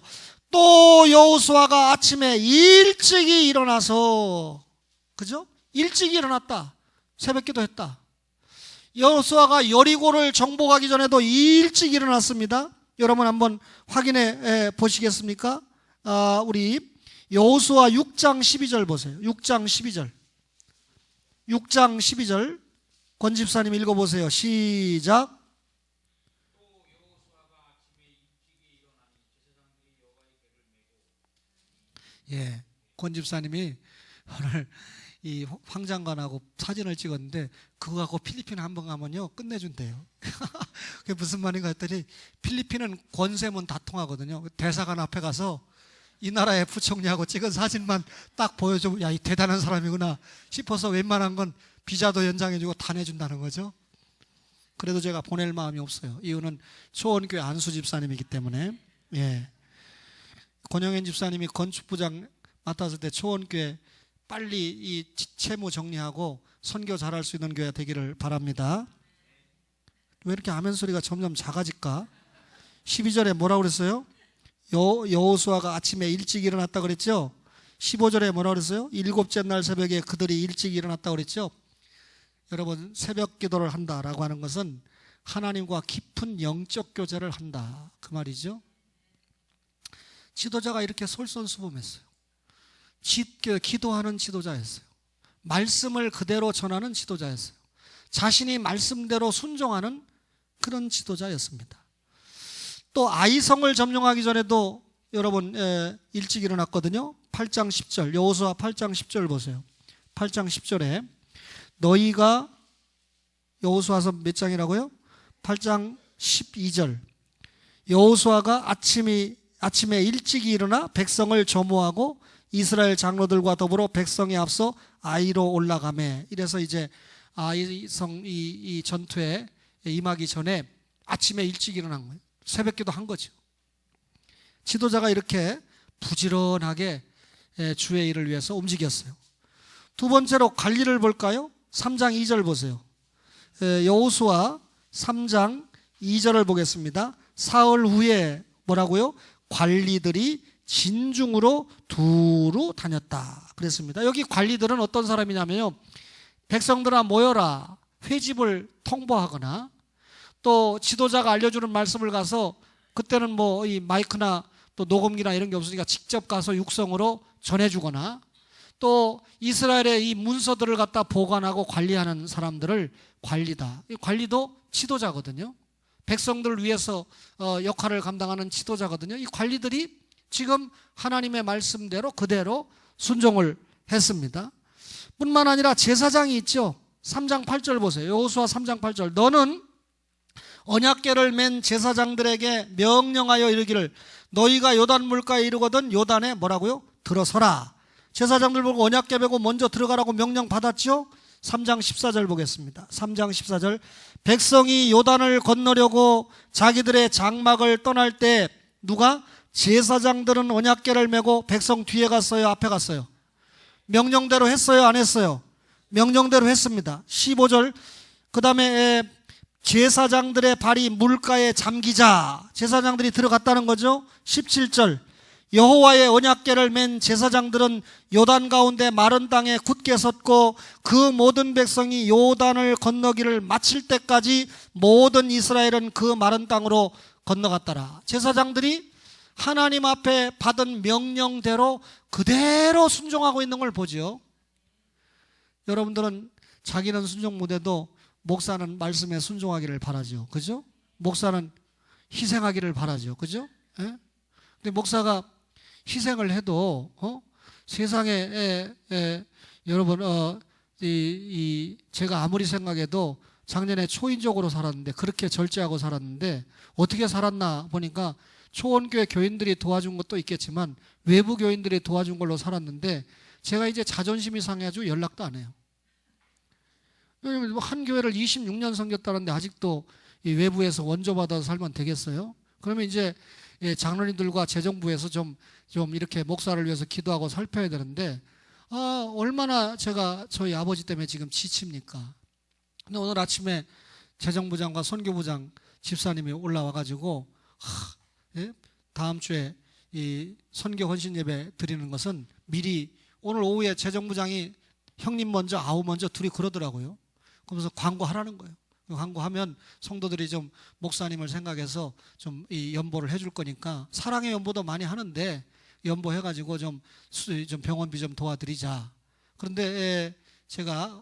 또 여호수아가 아침에 일찍이 일어나서, 그죠? 일찍이 일어났다. 새벽기도 했다. 여호수아가 여리고를 정복하기 전에도 일찍 일어났습니다. 여러분 한번 확인해 보시겠습니까? 우리 여호수아 6장 12절 보세요. 6장 12절. 6장 12절. 권 집사님 읽어보세요. 시작. 예, 권 집사님이 오늘 이 황장관하고 사진을 찍었는데 그거 갖고 필리핀 한번 가면요 끝내준대요. 그게 무슨 말인가 했더니 필리핀은 권세문 다 통하거든요. 대사관 앞에 가서 이 나라의 부총리하고 찍은 사진만 딱 보여주면 야, 이 대단한 사람이구나 싶어서 웬만한 건 비자도 연장해주고 다 내준다는 거죠. 그래도 제가 보낼 마음이 없어요. 이유는 초원교회 안수 집사님이기 때문에. 예. 권영현 집사님이 건축부장 맡았을 때 초원교회 빨리 이 채무 정리하고 선교 잘할 수 있는 교회 되기를 바랍니다. 왜 이렇게 아멘 소리가 점점 작아질까? 12절에 뭐라고 그랬어요? 여호수아가 아침에 일찍 일어났다 그랬죠? 15절에 뭐라고 그랬어요? 일곱째 날 새벽에 그들이 일찍 일어났다 그랬죠? 여러분, 새벽 기도를 한다라고 하는 것은 하나님과 깊은 영적 교제를 한다, 그 말이죠. 지도자가 이렇게 솔선수범했어요. 기도하는 지도자였어요. 말씀을 그대로 전하는 지도자였어요. 자신이 말씀대로 순종하는 그런 지도자였습니다. 또 아이성을 점령하기 전에도 여러분 일찍 일어났거든요. 8장 10절, 여호수아 8장 10절 보세요. 8장 10절에 너희가, 여호수아서 몇 장이라고요? 8장 12절. 여호수아가 아침에 일찍이 일어나 백성을 조모하고 이스라엘 장로들과 더불어 백성에 앞서 아이로 올라가매. 이래서 이제 아이성 이 전투에 임하기 전에 아침에 일찍 일어난 거예요. 새벽기도 한 거죠. 지도자가 이렇게 부지런하게 주의 일을 위해서 움직였어요. 두 번째로 관리를 볼까요? 3장 2절 보세요. 여호수아 3장 2절을 보겠습니다. 사흘 후에 뭐라고요? 관리들이 진중으로 두루 다녔다 그랬습니다. 여기 관리들은 어떤 사람이냐면요, 백성들아 모여라 회집을 통보하거나, 또 지도자가 알려주는 말씀을 가서, 그때는 뭐 이 마이크나 또 녹음기나 이런 게 없으니까 직접 가서 육성으로 전해주거나, 또 이스라엘의 이 문서들을 갖다 보관하고 관리하는 사람들을 관리다. 이 관리도 지도자거든요. 백성들을 위해서 역할을 감당하는 지도자거든요. 이 관리들이 지금 하나님의 말씀대로 그대로 순종을 했습니다. 뿐만 아니라 제사장이 있죠. 3장 8절 보세요. 여호수아 3장 8절. 너는 언약궤를 맨 제사장들에게 명령하여 이르기를 너희가 요단 물가에 이르거든 요단에 뭐라고요? 들어서라. 제사장들 보고 언약궤 메고 먼저 들어가라고 명령 받았죠. 3장 14절 보겠습니다. 3장 14절. 백성이 요단을 건너려고 자기들의 장막을 떠날 때 누가? 제사장들은 언약궤를 메고 백성 뒤에 갔어요? 앞에 갔어요? 명령대로 했어요? 안 했어요? 명령대로 했습니다. 15절. 그 다음에 제사장들의 발이 물가에 잠기자. 제사장들이 들어갔다는 거죠. 17절. 여호와의 언약궤를 맨 제사장들은 요단 가운데 마른 땅에 굳게 섰고 그 모든 백성이 요단을 건너기를 마칠 때까지 모든 이스라엘은 그 마른 땅으로 건너갔더라. 제사장들이 하나님 앞에 받은 명령대로 그대로 순종하고 있는 걸 보죠. 여러분들은 자기는 순종 못해도 목사는 말씀에 순종하기를 바라죠. 그죠? 목사는 희생하기를 바라죠. 그죠? 예? 근데 목사가 희생을 해도 세상에 여러분 제가 아무리 생각해도 작년에 초인적으로 살았는데, 그렇게 절제하고 살았는데 어떻게 살았나 보니까 초원교회 교인들이 도와준 것도 있겠지만 외부 교인들이 도와준 걸로 살았는데, 제가 이제 자존심이 상해가지고 연락도 안 해요. 한 교회를 26년 섬겼다는데 아직도 이 외부에서 원조받아서 살면 되겠어요? 그러면 이제 장로님들과 재정부에서 좀 이렇게 목사를 위해서 기도하고 살펴야 되는데, 얼마나 제가 저희 아버지 때문에 지금 지칩니까? 근데 오늘 아침에 재정부장과 선교부장 집사님이 올라와가지고 다음 주에 이 선교 헌신 예배 드리는 것은 미리, 오늘 오후에 재정부장이 형님 먼저 아우 먼저 둘이 그러더라고요. 그러면서 광고하라는 거예요. 광고하면 성도들이 좀 목사님을 생각해서 좀 이 연보를 해줄 거니까, 사랑의 연보도 많이 하는데 연보해가지고 좀 병원비 좀 도와드리자. 그런데 제가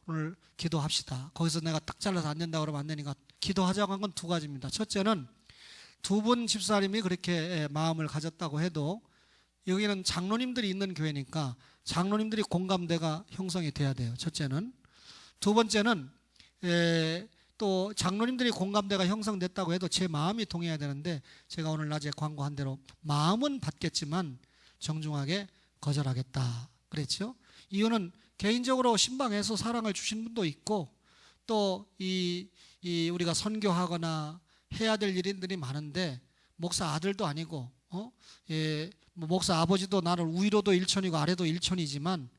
오늘 기도합시다. 거기서 내가 딱 잘라서 안 된다 그러면 안 되니까 기도하자고 한 건 두 가지입니다. 첫째는 두 분 집사님이 그렇게 마음을 가졌다고 해도 여기는 장로님들이 있는 교회니까 장로님들이 공감대가 형성이 돼야 돼요. 첫째는. 두 번째는 또 장로님들이 공감대가 형성됐다고 해도 제 마음이 동해야 되는데, 제가 오늘 낮에 광고한 대로 마음은 받겠지만 정중하게 거절하겠다 그랬죠. 이유는 개인적으로 신방에서 사랑을 주신 분도 있고, 또 우리가 선교하거나 해야 될 일인들이 많은데, 목사 아들도 아니고 뭐 목사 아버지도 나를 위로도 일천이고 아래도 일천이지만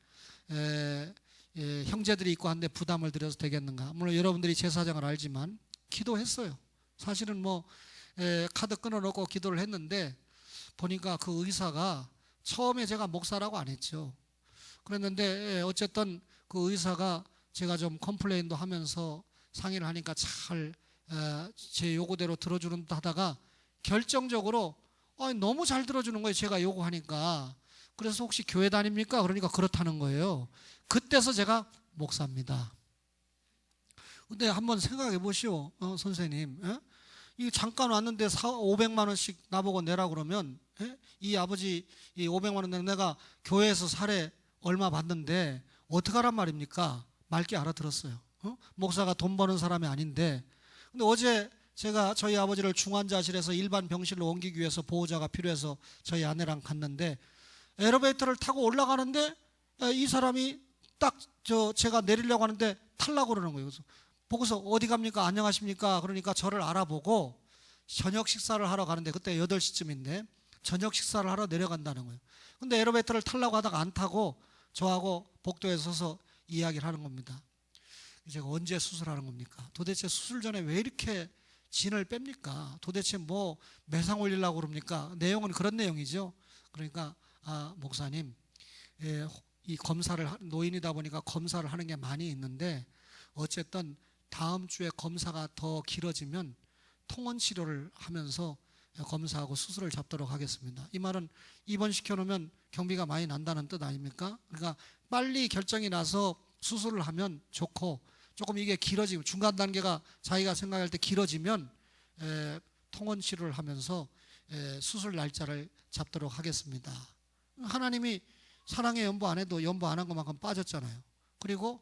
형제들이 있고 한데 부담을 드려서 되겠는가. 물론 여러분들이 제 사정을 알지만 기도했어요. 사실은 카드 끊어놓고 기도를 했는데, 보니까 그 의사가 처음에 제가 목사라고 안 했죠. 그랬는데 어쨌든 그 의사가 제가 좀 컴플레인도 하면서 상의를 하니까 잘 제 요구대로 들어주는 듯 하다가 결정적으로 너무 잘 들어주는 거예요. 제가 요구하니까. 그래서 혹시 교회 다닙니까? 그러니까 그렇다는 거예요. 그때서 제가 목사입니다. 근데 한번 생각해 보시오, 선생님. 이 잠깐 왔는데 500만 원씩 나보고 내라 그러면, 이 아버지 이 500만 원 내가 교회에서 사례 얼마 받는데 어떡하란 말입니까? 맑게 알아들었어요. 목사가 돈 버는 사람이 아닌데. 근데 어제 제가 저희 아버지를 중환자실에서 일반 병실로 옮기기 위해서 보호자가 필요해서 저희 아내랑 갔는데, 엘리베이터를 타고 올라가는데 이 사람이 딱 제가 내리려고 하는데 탈라고 그러는 거예요. 그래서 보고서 어디 갑니까? 안녕하십니까? 그러니까 저를 알아보고 저녁 식사를 하러 가는데, 그때 8시쯤인데 저녁 식사를 하러 내려간다는 거예요. 근데 엘리베이터를 타려고 하다가 안 타고 저하고 복도에 서서 이야기를 하는 겁니다. 제가 언제 수술하는 겁니까? 도대체 수술 전에 왜 이렇게 진을 뺍니까? 도대체 뭐 매상 올리려고 그럽니까? 내용은 그런 내용이죠. 그러니까 목사님, 이 검사를, 노인이다 보니까 검사를 하는 게 많이 있는데 어쨌든 다음 주에 검사가 더 길어지면 통원 치료를 하면서 검사하고 수술을 잡도록 하겠습니다. 이 말은 입원시켜 놓으면 경비가 많이 난다는 뜻 아닙니까? 그러니까 빨리 결정이 나서 수술을 하면 좋고, 조금 이게 길어지면, 중간 단계가 자기가 생각할 때 길어지면 통원 치료를 하면서 수술 날짜를 잡도록 하겠습니다. 하나님이 사랑의 연보 안 해도 연보 안 한 것만큼 빠졌잖아요. 그리고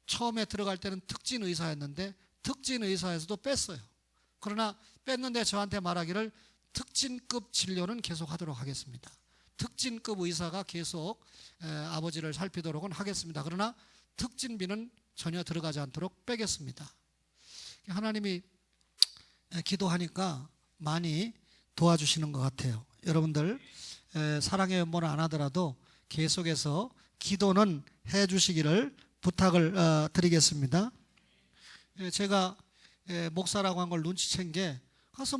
처음에 들어갈 때는 특진 의사였는데 특진 의사에서도 뺐어요. 그러나 뺐는데 저한테 말하기를 특진급 진료는 계속 하도록 하겠습니다. 특진급 의사가 계속 아버지를 살피도록은 하겠습니다. 그러나 특진비는 전혀 들어가지 않도록 빼겠습니다. 하나님이 기도하니까 많이 도와주시는 것 같아요. 여러분들 사랑의 연보는 안 하더라도 계속해서 기도는 해 주시기를 부탁을 드리겠습니다. 제가 목사라고 한 걸 눈치챈 게, 가서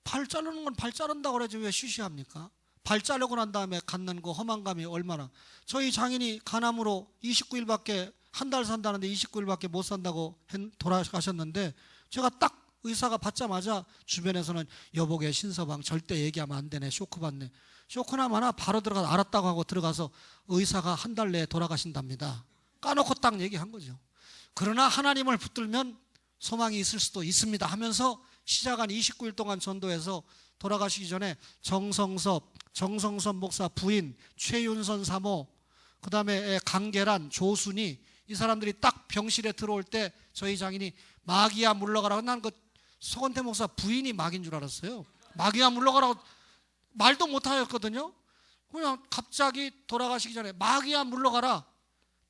발 자르는 건 발 자른다고 그러지 왜 쉬쉬합니까? 발 자르고 난 다음에 갖는 그 허망감이 얼마나. 저희 장인이 간암으로 29일밖에, 한 달 산다는데 29일밖에 못 산다고 돌아가셨는데, 제가 딱 의사가 받자마자 주변에서는 여보게 신서방 절대 얘기하면 안 되네, 쇼크 받네. 쇼크나 마나 바로 들어가서 알았다고 하고 들어가서 의사가 한 달 내에 돌아가신답니다. 까놓고 딱 얘기한 거죠. 그러나 하나님을 붙들면 소망이 있을 수도 있습니다 하면서 시작한 29일 동안 전도해서 돌아가시기 전에 정성섭 목사 부인, 최윤선 사모, 그 다음에 강계란, 조순이, 이 사람들이 딱 병실에 들어올 때 저희 장인이 마귀야 물러가라고, 난 그 서건태 목사 부인이 마귀인 줄 알았어요. 마귀야 물러가라고 말도 못하였거든요. 그냥 갑자기 돌아가시기 전에 마귀야 물러가라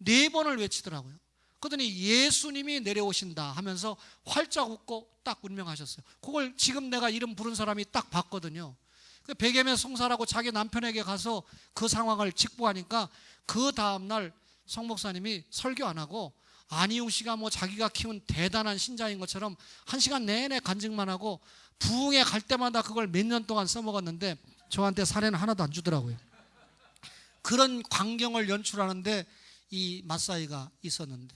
4번을 외치더라고요. 그러더니 예수님이 내려오신다 하면서 활짝 웃고 딱 운명하셨어요. 그걸 지금 내가 이름 부른 사람이 딱 봤거든요. 백예매 송사라고 자기 남편에게 가서 그 상황을 직보하니까 그 다음날 성 목사님이 설교 안 하고 안희웅 씨가 뭐 자기가 키운 대단한 신자인 것처럼 1시간 내내 간증만 하고 부흥회 갈 때마다 그걸 몇 년 동안 써먹었는데 저한테 사례는 하나도 안 주더라고요. 그런 광경을 연출하는데 이 마사이가 있었는데,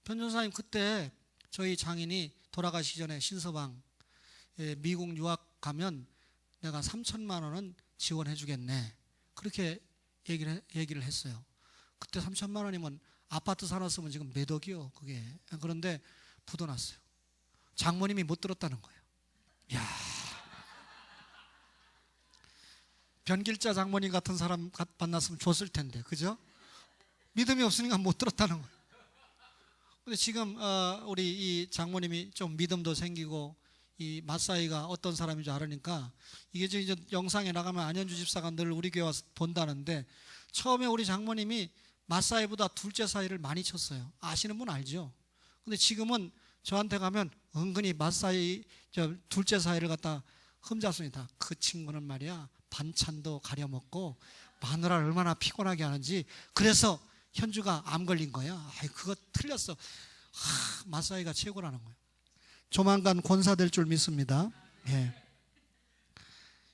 변전사님 그때 저희 장인이 돌아가시기 전에 신서방 미국 유학 가면 내가 3천만 원은 지원해 주겠네, 그렇게 얘기를 했어요. 그때 3천만 원이면 아파트 사놨으면 지금 몇 억이요 그게. 그런데 부도났어요. 장모님이 못 들었다는 거예요. 야, 변길자 장모님 같은 사람 만났으면 줬을 텐데, 그죠? 믿음이 없으니까 못 들었다는 거예요. 근데 지금 우리 이 장모님이 좀 믿음도 생기고 이 마사이가 어떤 사람인 줄 알으니까, 이게 이제 영상에 나가면 안현주 집사가 늘 우리 교회 와서 본다는데, 처음에 우리 장모님이 마사이보다 둘째 사이를 많이 쳤어요. 아시는 분 알죠? 근데 지금은 저한테 가면 은근히 마사이 둘째 사이를 갖다 흠잡습니다. 그 친구는 말이야 반찬도 가려 먹고 마누라를 얼마나 피곤하게 하는지, 그래서 현주가 암 걸린 거야. 아이 그거 틀렸어. 마사이가 최고라는 거예요. 조만간 권사 될 줄 믿습니다. 예.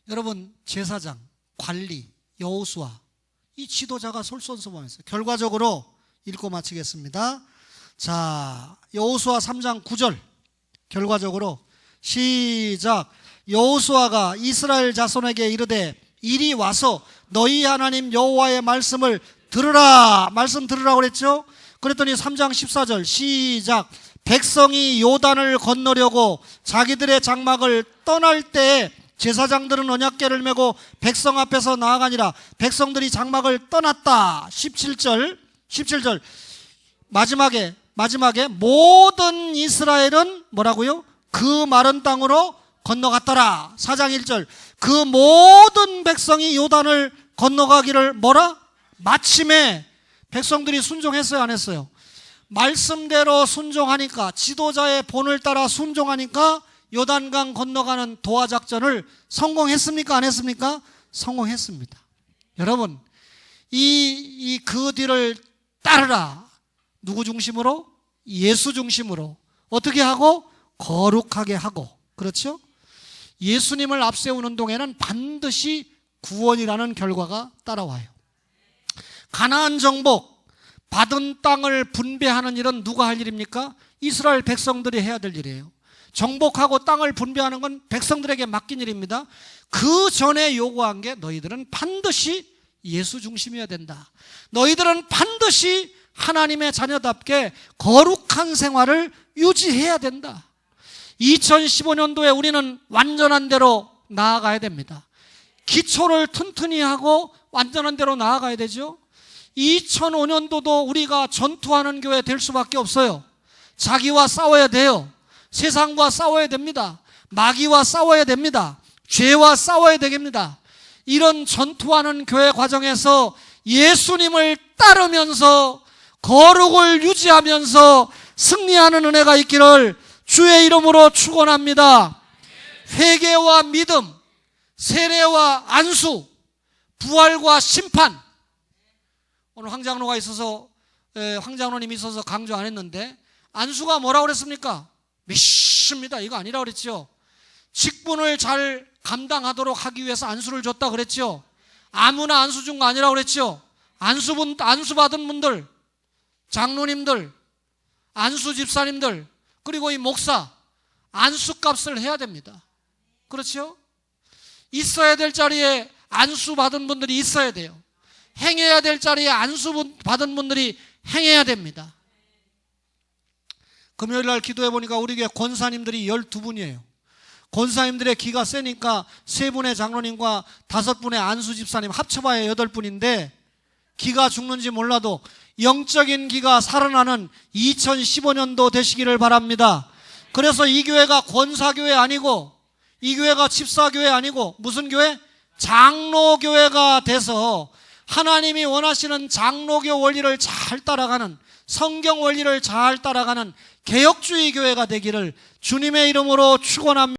여러분, 제사장, 관리, 여호수아, 이 지도자가 솔선수범했어요. 결과적으로 읽고 마치겠습니다. 자, 여호수아 3장 9절 결과적으로 시작. 여호수아가 이스라엘 자손에게 이르되 이리 와서 너희 하나님 여호와의 말씀을 들으라. 말씀 들으라고 그랬죠. 그랬더니 3장 14절 시작. 백성이 요단을 건너려고 자기들의 장막을 떠날 때에 제사장들은 언약궤를 메고 백성 앞에서 나아가니라. 백성들이 장막을 떠났다. 17절 마지막에 모든 이스라엘은 뭐라고요? 그 마른 땅으로 건너갔더라. 4장 1절 그 모든 백성이 요단을 건너가기를 뭐라? 마침에. 백성들이 순종했어요, 안 했어요? 말씀대로 순종하니까, 지도자의 본을 따라 순종하니까 요단강 건너가는 도하작전을 성공했습니까, 안 했습니까? 성공했습니다. 여러분, 그 뒤를 따르라. 누구 중심으로? 예수 중심으로. 어떻게 하고? 거룩하게 하고. 그렇죠? 예수님을 앞세우는 동에는 반드시 구원이라는 결과가 따라와요. 가나안 정복, 받은 땅을 분배하는 일은 누가 할 일입니까? 이스라엘 백성들이 해야 될 일이에요. 정복하고 땅을 분배하는 건 백성들에게 맡긴 일입니다. 그 전에 요구한 게 너희들은 반드시 예수 중심이어야 된다. 너희들은 반드시 하나님의 자녀답게 거룩한 생활을 유지해야 된다. 2015년도에 우리는 완전한 대로 나아가야 됩니다. 기초를 튼튼히 하고 완전한 대로 나아가야 되죠. 2005년도도 우리가 전투하는 교회 될 수밖에 없어요. 자기와 싸워야 돼요. 세상과 싸워야 됩니다. 마귀와 싸워야 됩니다. 죄와 싸워야 되겠습니다. 이런 전투하는 교회 과정에서 예수님을 따르면서 거룩을 유지하면서 승리하는 은혜가 있기를 주의 이름으로 축원합니다. 회개와 믿음, 세례와 안수, 부활과 심판. 오늘 황장로가 있어서 황장로님이 있어서 강조 안 했는데, 안수가 뭐라고 그랬습니까? 믿습니다, 이거 아니라고 그랬죠. 직분을 잘 감당하도록 하기 위해서 안수를 줬다 그랬죠. 아무나 안수 준 거 아니라고 그랬죠. 안수 받은 분들, 장로님들, 안수 집사님들, 그리고 이 목사, 안수값을 해야 됩니다. 그렇죠? 있어야 될 자리에 안수 받은 분들이 있어야 돼요. 행해야 될 자리에 안수 받은 분들이 행해야 됩니다. 금요일 날 기도해 보니까 우리 교회 권사님들이 12분이에요. 권사님들의 기가 세니까 3분의 장로님과 5분의 안수 집사님 합쳐봐야 8분인데 기가 죽는지 몰라도 영적인 기가 살아나는 2015년도 되시기를 바랍니다. 그래서 이 교회가 권사교회 아니고 이 교회가 집사교회 아니고 무슨 교회? 장로교회가 돼서 하나님이 원하시는 장로교 원리를 잘 따라가는, 성경 원리를 잘 따라가는 개혁주의 교회가 되기를 주님의 이름으로 축원합니다.